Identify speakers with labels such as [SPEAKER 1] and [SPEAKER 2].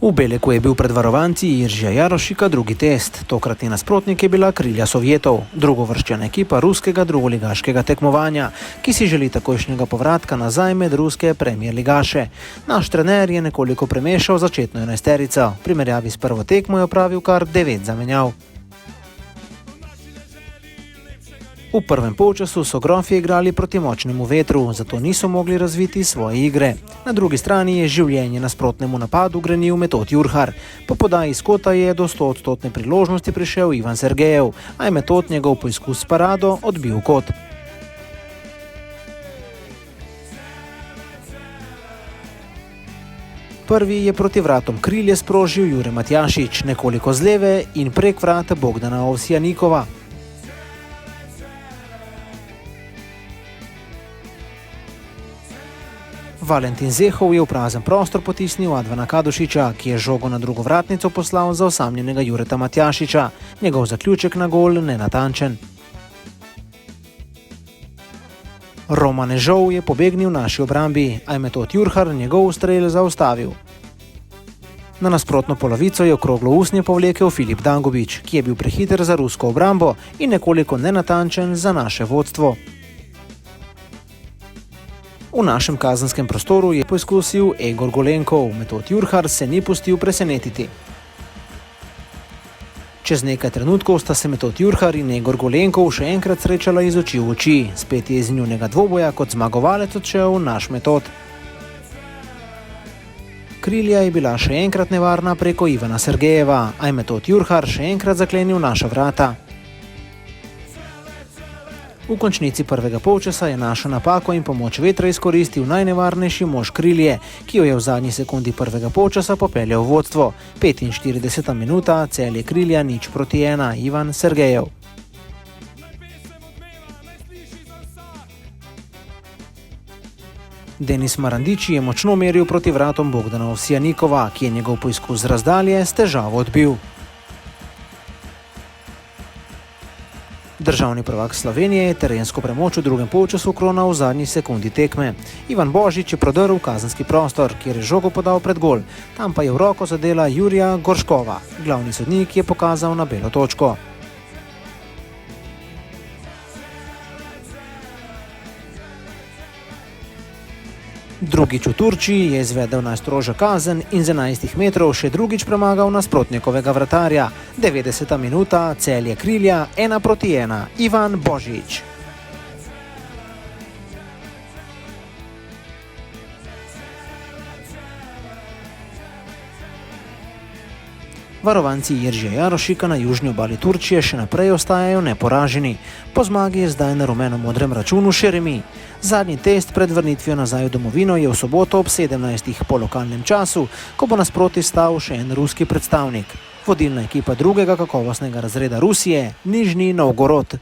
[SPEAKER 1] V Beleku je bil pred varovanci Jiržija Jarošika drugi test. Tokratni nasprotnik je bila krilja Sovjetov, drugovrščena ekipa ruskega drugoligaškega tekmovanja, ki si želi takojšnjega povratka nazaj med ruske premier ligaše. Naš trener je nekoliko premešal začetno enajsterico. V primerjavi s prvo tekmo je opravil kar 9 zamenjav. V prvem polčasu so Grofje igrali proti močnemu vetru, zato niso mogli razviti svoje igre. Na drugi strani je življenje nasprotnemu napadu grenil Metod Jurhar. Po podaji iz kota je do 100% priložnosti prišel Ivan Sergejev, a je Metod njegov poizkus s parado odbil kot. Prvi je proti vratom krilje sprožil Jure Matjašič, nekoliko z leve in prek vrata Bogdana Ovsjanikova. Valentin Zehov je v prazen prostor potisnil Advana Kadušiča, ki je žogo na drugo vratnico poslal za osamljenega Jureta Matjašiča. Njegov zaključek na gol nenatančen. Roman Ežov je pobegnil naši obrambi, a je Metod Jurhar njegov strel zaustavil. Na nasprotno polovico je okroglo usnje povlekel Filip Dangubić, ki je bil prehiter za rusko obrambo in nekoliko nenatančen za naše vodstvo. V našem kazenskem prostoru je poizkusil Egor Golenkov, Metod Jurhar se ni pustil presenetiti. Čez nekaj trenutkov sta se Metod Jurhar in Egor Golenkov še enkrat srečala iz oči v oči, spet je iz njunega dvoboja kot zmagovalec odšel naš Metod. Krilja je bila še enkrat nevarna preko Ivana Sergejeva, a je Metod Jurhar še enkrat zaklenil naša vrata. V končnici prvega polčasa je našo napako in pomoč vetra izkoristil najnevarnejši mož krilje, ki jo je v zadnji sekundi prvega polčasa popeljal v vodstvo. 45. minuta, Celje Krilja 0:1, Ivan Sergejev. Denis Marandići je močno meril proti vratom Bogdana Ovsjanikova, ki je njegov poizkus z razdalje s težavo odbil. Državni prvak Slovenije je terensko premoč v drugem polčasu kronal v zadnji sekundi tekme. Ivan Božič je prodrl v kazenski prostor, kjer je žogo podal pred gol. Tam pa je v roko zadela Jurija Gorškova. Glavni sodnik je pokazal na belo točko. Drugič v Turčiji je izvedel najstrožjo kazen in z 11 metrov še drugič premagal nasprotnikovega vratarja. 90. minuta, Celje Krilja 1:1, Ivan Božič. Varovanci Jiržija Jarošika na južni obali Turčije še naprej ostajajo neporaženi. Po zmagi je zdaj na rumeno-modrem računu še remi. Zadnji test pred vrnitvijo nazaj v domovino je v soboto ob 17. po lokalnem času, ko bo nasproti stal še en ruski predstavnik. Vodilna ekipa drugega kakovostnega razreda Rusije, Nižni Novgorod.